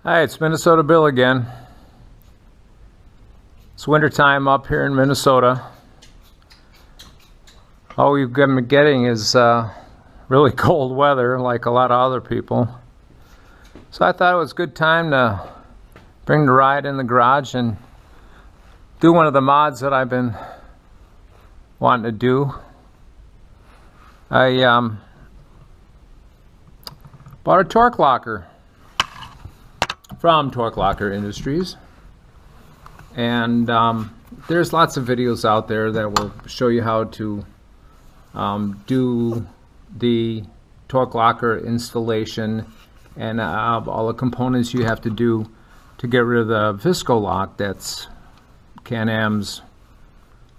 Hi, it's Minnesota Bill again. It's wintertime up here in Minnesota. All we've been getting is really cold weather, like a lot of other people. So I thought it was a good time to bring the ride in the garage and do one of the mods that I've been wanting to do. I bought a Torq Locker from Torq Locker Industries, and there's lots of videos out there that will show you how to do the Torq Locker installation and all the components you have to do to get rid of the Visco lock that's Can-Am's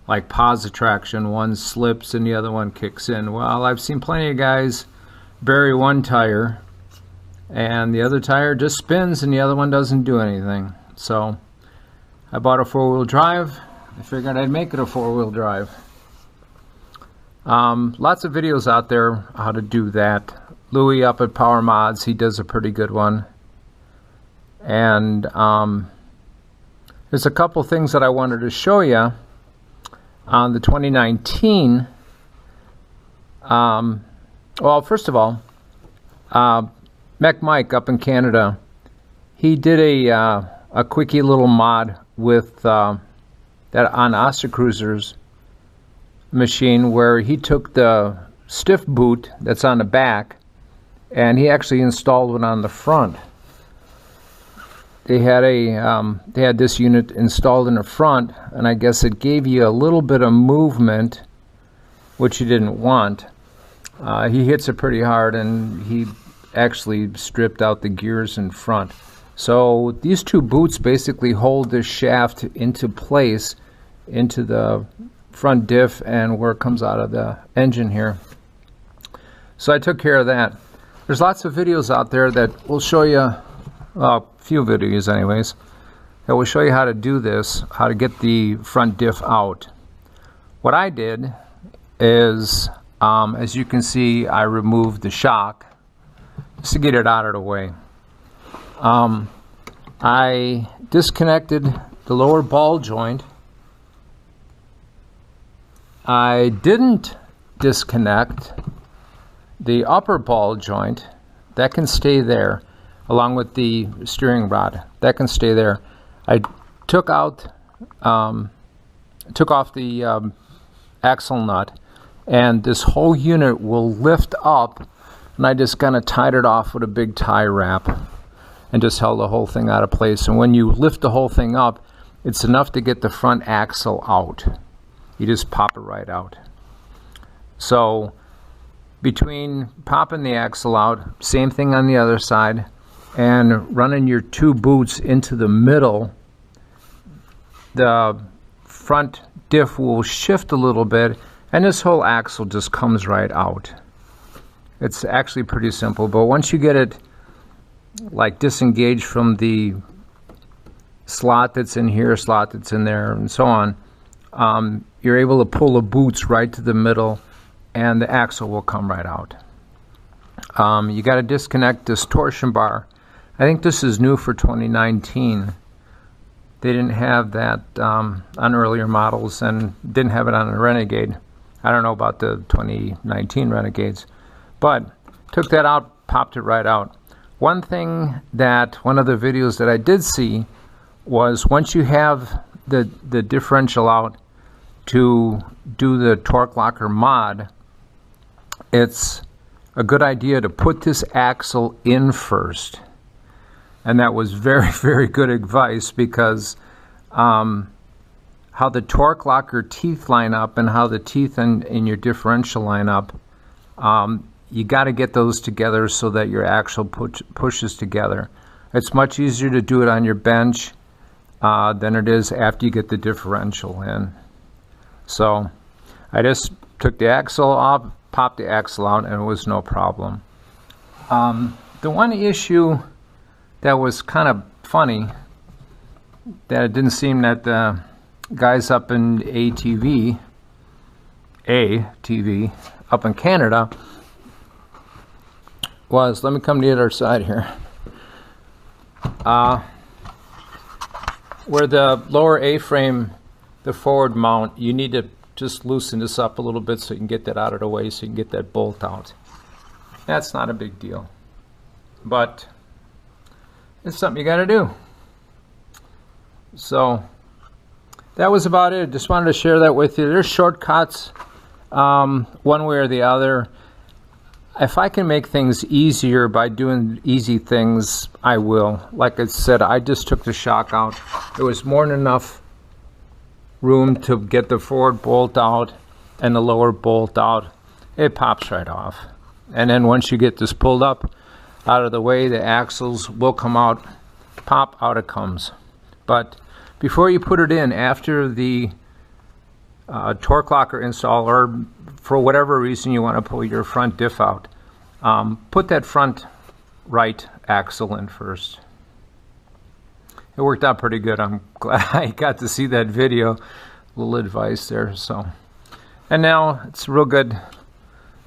like pause traction. One slips and the other one kicks in. Well, I've seen plenty of guys bury one tire and the other tire just spins and the other one doesn't do anything. So I bought a four-wheel drive. I figured I'd make it a four-wheel drive. Lots of videos out there how to do that. Louis up at Power Mods, he does a pretty good one. And there's a couple things that I wanted to show you on the 2019. Well, first of all, Mike up in Canada, he did a quickie little mod with that on Ostercruiser's machine, where he took the stiff boot that's on the back and he actually installed one on the front. They had this unit installed in the front, and I guess it gave you a little bit of movement, which you didn't want. He hits it pretty hard, and he actually stripped out the gears in front. So these two boots basically hold this shaft into place into the front diff and where it comes out of the engine here. So I took care of that. There's lots of videos out there that will show you, a few videos anyways, that will show you how to do this, how to get the front diff out. What I did is, as you can see, I removed the shock just to get it out of the way. I disconnected the lower ball joint. I didn't disconnect the upper ball joint. That can stay there, along with the steering rod. That can stay there. I took off the axle nut, and this whole unit will lift up, and I just kind of tied it off with a big tie wrap and just held the whole thing out of place. And when you lift the whole thing up, it's enough to get the front axle out. You just pop it right out. So between popping the axle out, same thing on the other side, and running your two boots into the middle, the front diff will shift a little bit, and this whole axle just comes right out. It's actually pretty simple, but once you get it like disengaged from the slot that's in here, slot that's in there, and so on, you're able to pull the boots right to the middle, and the axle will come right out. You got to disconnect this torsion bar. I think this is new for 2019. They didn't have that on earlier models, and didn't have it on the Renegade. I don't know about the 2019 Renegades, but took that out, popped it right out. One thing that one of the videos that I did see was, once you have the differential out to do the Torq Locker mod, it's a good idea to put this axle in first. And that was very, very good advice, because how the Torq Locker teeth line up and how the teeth in your differential line up, you got to get those together so that your axle pushes together. It's much easier to do it on your bench than it is after you get the differential in. So I just took the axle off, popped the axle out, and it was no problem. The one issue that was kind of funny, that it didn't seem that the guys up in ATV up in Canada was, let me come to the other side here. Where the lower A-frame, the forward mount, you need to just loosen this up a little bit so you can get that out of the way, so you can get that bolt out. That's not a big deal, but it's something you got to do. So that was about it. Just wanted to share that with you. There's shortcuts one way or the other. If I can make things easier by doing easy things, I will. Like I said, I just took the shock out. There was more than enough room to get the forward bolt out and the lower bolt out. It pops right off. And then once you get this pulled up out of the way, the axles will come out, pop, out it comes. But before you put it in, after the Torq Locker install, or for whatever reason you want to pull your front diff out, put that front right axle in first. It worked out pretty good. I'm glad I got to see that video. Little advice there. So, and now it's a real good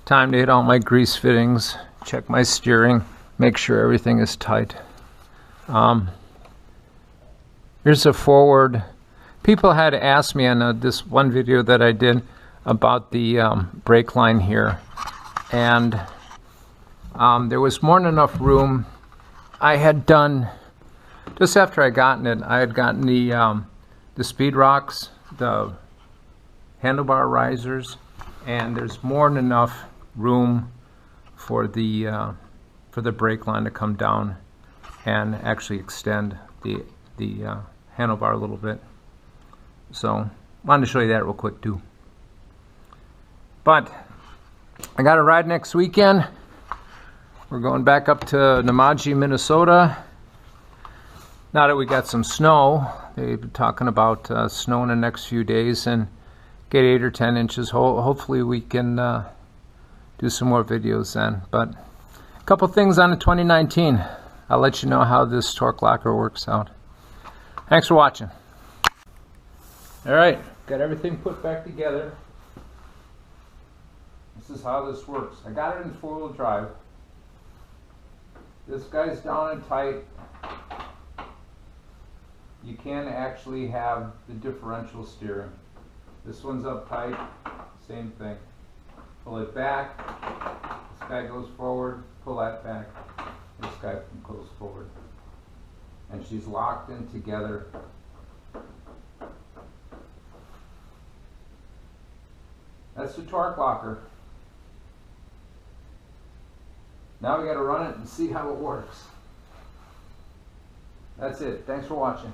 time to hit all my grease fittings, check my steering, make sure everything is tight. Here's a forward. People had asked me on this one video that I did about the brake line here, and there was more than enough room. I had done, just after I gotten it, I had gotten the speed rocks, the handlebar risers, and there's more than enough room for the brake line to come down and actually extend the handlebar a little bit. So wanted to show you that real quick too. But I got a ride next weekend. We're going back up to Namaji, Minnesota. Now that we got some snow, they've been talking about snow in the next few days, and get 8 or 10 inches. Hopefully we can do some more videos then. But a couple things on the 2019. I'll let you know how this Torq Locker works out. Thanks for watching. All right, got everything put back together. This is how this works. I got it in 4-wheel drive. This guy's down and tight. You can actually have the differential steering. This one's up tight, same thing. Pull it back, this guy goes forward, pull that back, this guy goes forward. And she's locked in together. That's the Torq Locker. Now we got to run it and see how it works. That's it. Thanks for watching.